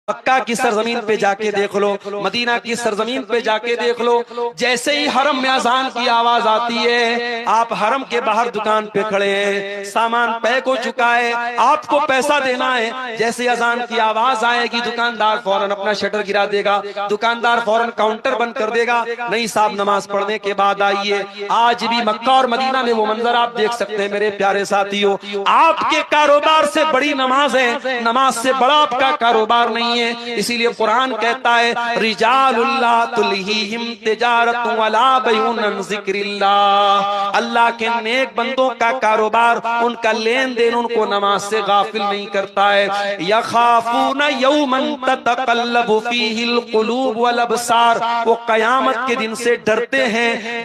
مکہ کی سرزمین پہ جا کے دیکھ لو، مدینہ کی سرزمین پہ جا کے دیکھ لو، جیسے ہی حرم میں اذان کی آواز آتی ہے آپ حرم کے باہر دکان پہ کھڑے ہیں، سامان پیک ہو چکا ہے، آپ کو پیسہ دینا ہے، جیسے اذان کی آواز آئے گی دکاندار فوراً اپنا شٹر گرا دے گا، دکاندار فوراً کاؤنٹر بند کر دے گا، نہیں صاحب نماز پڑھنے کے بعد آئیے۔ آج بھی مکہ اور مدینہ میں وہ منظر آپ دیکھ سکتے ہیں میرے پیارے ساتھیو، آپ کے کاروبار سے بڑی نماز ہے، نماز سے بڑا آپ کا کاروبار نہیں ہے۔ اسی لیے قرآن کہتا ہے رجال اللہ تلہیہم تجارت ولا بیع عن ذکر اللہ، اللہ کے نیک بندوں کا کاروبار، ان کا لین دین ان کو نماز سے غافل نہیں کرتا ہے۔ یخافون یوما تتقلب فیہ القلوب والابصار، وہ قیامت کے دن سے ڈرتے ہیں۔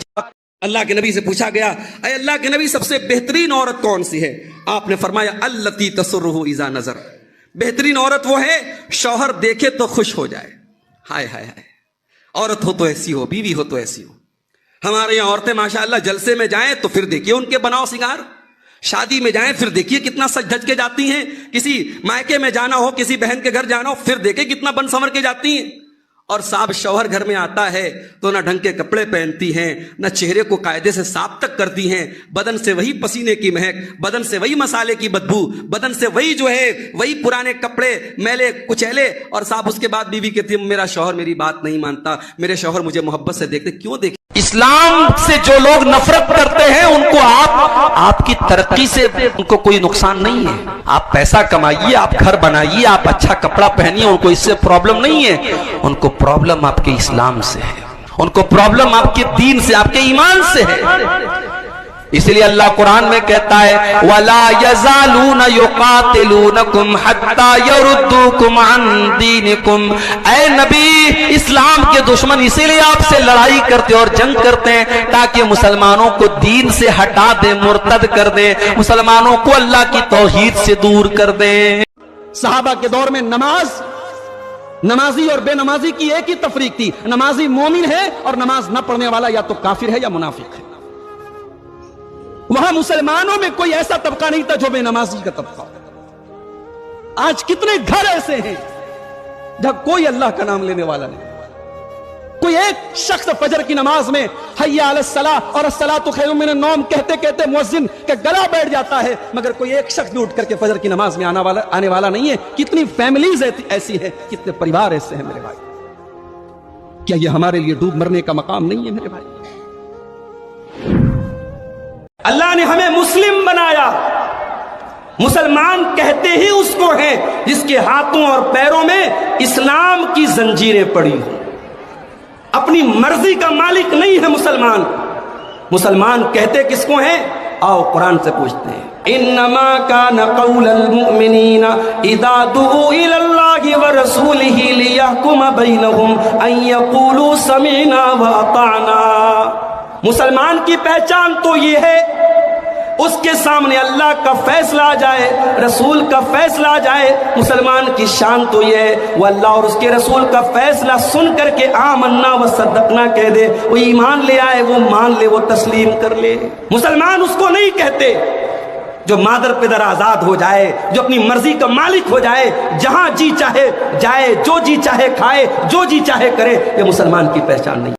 اللہ کے نبی سے پوچھا گیا اے اللہ کے نبی سب سے بہترین عورت کون سی ہے؟ آپ نے فرمایا التی تسرہ اذا نظر، بہترین عورت وہ ہے شوہر دیکھے تو خوش ہو جائے۔ ہائے ہائے ہائے، عورت ہو تو ایسی ہو، بیوی ہو تو ایسی ہو۔ ہمارے یہاں عورتیں ماشاءاللہ جلسے میں جائیں تو پھر دیکھیے ان کے بناؤ سنگار، شادی میں جائیں پھر دیکھیے کتنا سج دھج کے جاتی ہیں، کسی مائکے میں جانا ہو، کسی بہن کے گھر جانا ہو پھر دیکھیں کتنا بن سنور کے جاتی ہیں۔ اور صاحب شوہر گھر میں آتا ہے تو نہ ڈھنگ کے کپڑے پہنتی ہیں، نہ چہرے کو قاعدے سے صاف تک کرتی ہیں، بدن سے وہی پسینے کی مہک، بدن سے وہی مسالے کی بدبو، بدن سے وہی جو ہے وہی پرانے کپڑے میلے کچیلے، اور صاحب اس کے بعد بیوی کہتی ہے میرا شوہر میری بات نہیں مانتا، میرے شوہر مجھے محبت سے دیکھتے۔ کیوں دیکھتے؟ اسلام سے جو لوگ نفرت کرتے ہیں ان کو آپ کی ترقی سے ان کو کوئی نقصان نہیں ہے، آپ پیسہ کمائیے، آپ گھر بنائیے، آپ اچھا کپڑا پہنیے، ان کو اس سے پرابلم نہیں ہے، ان کو پرابلم آپ کے اسلام سے ہے، ان کو پرابلم آپ کے دین سے، آپ کے ایمان سے ہے۔ اس لیے اللہ قرآن میں کہتا ہے وَلَا يَزَالُونَ يُقَاتِلُونَكُمْ حَتَّى يَرُدُّوكُمْ عَنْ دِينِكُمْ، اے نبی اسلام کے دشمن اسی لیے آپ سے لڑائی کرتے اور جنگ کرتے ہیں تاکہ مسلمانوں کو دین سے ہٹا دیں، مرتد کر دیں، مسلمانوں کو اللہ کی توحید سے دور کر دیں۔ صحابہ کے دور میں نمازی اور بے نمازی کی ایک ہی تفریق تھی، نمازی مومن ہے اور نماز نہ پڑھنے والا یا تو کافر ہے یا منافق ہے۔ وہاں مسلمانوں میں کوئی ایسا طبقہ نہیں تھا جو بے نمازی کا طبقہ۔ آج کتنے گھر ایسے ہیں جہاں کوئی اللہ کا نام لینے والا نہیں، کوئی ایک شخص فجر کی نماز میں حی علی الصلاۃ اور الصلاۃ خیر من النوم کہتے کہتے مؤذن کا گلا بیٹھ جاتا ہے، مگر کوئی ایک شخص بھی اٹھ کر کے فجر کی نماز میں آنے والا نہیں ہے۔ کتنی فیملیز ایسی ہیں، کتنے پریوار ایسے ہیں میرے بھائی۔ کیا یہ ہمارے لیے ڈوب مرنے کا مقام نہیں ہے میرے بھائی؟ اللہ نے ہمیں مسلم بنایا، مسلمان کہتے ہی اس کو ہیں جس کے ہاتھوں اور پیروں میں اسلام کی زنجیریں پڑی ہوں، اپنی مرضی کا مالک نہیں ہے مسلمان۔ مسلمان کہتے کس کو ہیں؟ آؤ قرآن سے پوچھتے ہیں۔ انما کان قول المؤمنین اذا دعوا الی اللہ ورسولہ لیحکم بینہم ان یقولوا سمعنا واطعنا۔ مسلمان کی پہچان تو یہ ہے اس کے سامنے اللہ کا فیصلہ آ جائے، رسول کا فیصلہ آ جائے۔ مسلمان کی شان تو یہ ہے وہ اللہ اور اس کے رسول کا فیصلہ سن کر کے آمنا و صدقنا کہہ دے، وہ ایمان لے آئے، وہ مان لے، وہ تسلیم کر لے۔ مسلمان اس کو نہیں کہتے جو مادر پدر آزاد ہو جائے، جو اپنی مرضی کا مالک ہو جائے، جہاں جی چاہے جائے، جو جی چاہے کھائے، جو جی چاہے کرے۔ یہ مسلمان کی پہچان نہیں۔